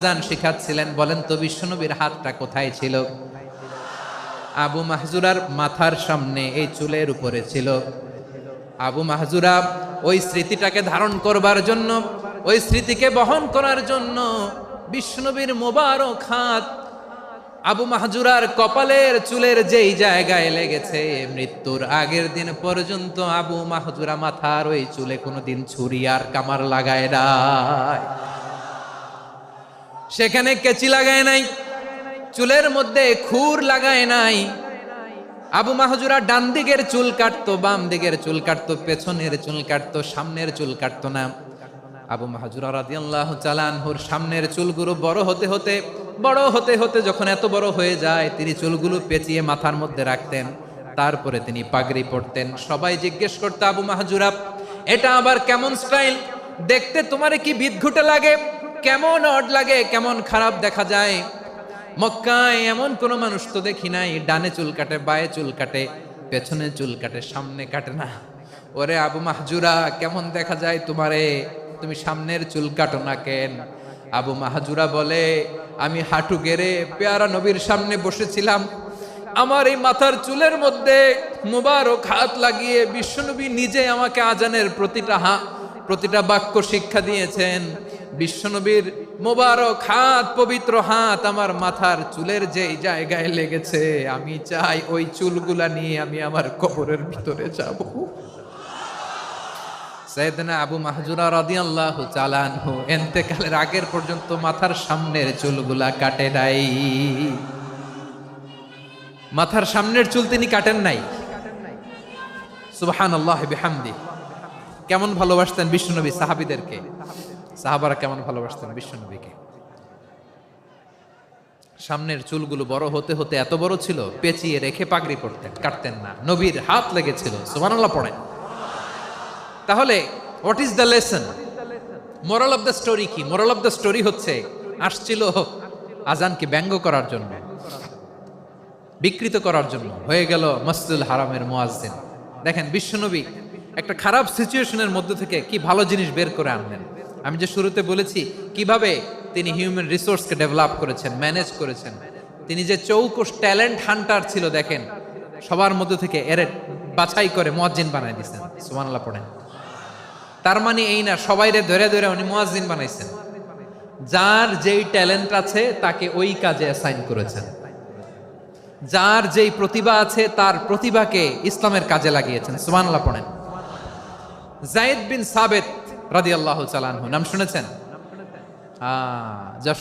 আযান শিখাচ্ছিলেন। বলেন তো বিশ্বনবীর হাতটা কোথায় ছিল? আবু মাহজুরার মাথার সামনে, এই চুলের উপরে ছিল। আবু মাহজুরা ওই স্মৃতিটাকে ধারণ করবার জন্য, ওই স্মৃতিকে বহন করার জন্য বিশ্বনবীর মোবারক হাত আবু মাহজুরার কপালের চুলের যেই জায়গায় লেগেছে, মৃত্যুর আগের দিন পর্যন্ত আবু মাহজুরা মাথার ওই চুলে কোনোদিন ছুরি আর কামার লাগায় নাই, সেখানে কেচি লাগায় নাই, চুলের মধ্যে খুর লাগায় নাই। আবু মাহজুরা ডান দিকের চুল কাটতো, বাম দিকের চুল কাটতো, পেছনের চুল কাটতো, সামনের চুল কাটতো না। আবু মাহজুরা রাদিয়াল্লাহু তাআলা আনহুর সামনের চুলগুলো বড় হতে হতে যখন এত বড় হয়ে যায়, তিনি চুলগুলো পেঁচিয়ে মাথার মধ্যে রাখতেন। তারপরে তিনি পাগড়ি পরতেন। সবাই জিজ্ঞেস করতো, আবু মাহজুরা এটা আবার কেমন স্টাইল? দেখতে তোমার কি বিদঘুটে লাগে? কেমন অড লাগে, কেমন খারাপ দেখা যায়। মক্কায় এমন কোন মানুষ তো দেখি নাই, ডানে চুল কাটে, বায়ে চুল কাটে, পেছনে চুল কাটে, সামনে কাটে না। ওরে আবু মাহজুরা, কেমন দেখা যায় তোমারে? তুমি সামনের চুল কাটো না কেন? আবু মাহজুরা বলে, আমি হাঁটু গেড়ে পেয়ারা নবীর সামনে বসেছিলাম, আমার এই মাথার চুলের মধ্যে মুবারক হাত লাগিয়ে বিশ্বনবী নিজে আমাকে আজানের প্রতিটা বাক্য শিক্ষা দিয়েছেন। বিশ্বনবীর মোবারক হাত, পবিত্র হাত আমার মাথার চুলের যেই জায়গায় লেগেছে, আমি চাই ওই চুলগুলা নিয়ে আমি আমার কবরের ভিতরে যাব। সাইয়েদনা আবু মাহজুরা রাদিয়াল্লাহু তাআলা আনহু ইন্তেকালের আগের পর্যন্ত মাথার সামনের চুলগুলা কাটে নাই। মাথার সামনের চুল তিনি কাটেন নাই। সুবহানাল্লাহি বিহামদি। কেমন ভালোবাসতেন বিশ্বনবী সাহাবীদেরকে, সাহাবারা কেমন ভালোবাসতেন বিশ্বনবীকে। সামনের চুলগুলো বড় হতে হতে এত বড় ছিল, পেঁচিয়ে রেখে পাগড়ি পরতেন, কাটতেন না। নবীর হাত লেগেছিল। সুবহানাল্লাহ পড়েন। তাহলে what is the lesson? Moral of the story কি? মোরাল অফ দ্য স্টোরি হচ্ছে, আসছিল আজানকে ব্যঙ্গ করার জন্য, বিকৃত করার জন্য, হয়ে গেল মসজিদুল হারামের মুয়াজ্জিন। দেখেন বিশ্বনবী একটা খারাপ সিচুয়েশনের মধ্যে থেকে কি ভালো জিনিস বের করে আনলেন। আমি যে শুরুতে বলেছি কিভাবে তিনি হিউম্যান রিসোর্সকে ডেভেলপ করেছেন, ম্যানেজ করেছেন। তিনি যে চৌকস ট্যালেন্ট হান্টার ছিল, দেখেন সবার মধ্যে থেকে এর বাছাই করে মুয়াজ্জিন বানাই দিয়েছেন। সুবহানাল্লাহ পড়েন। তার মানে এই না সবাইরে ধরে ধরে উনি মুয়াজ্জিন বানাইছেন। যার যেই ট্যালেন্ট আছে তাকে ওই কাজে অ্যাসাইন করেছেন। যার যেই প্রতিভা আছে তার প্রতিভাকে ইসলামের কাজে লাগিয়েছেন। সুবহানাল্লাহ পড়েন। যায়েদ বিন সাবিত রাদিয়াল্লাহু তাআলা আনহু নাম শুনেছেন? যশোর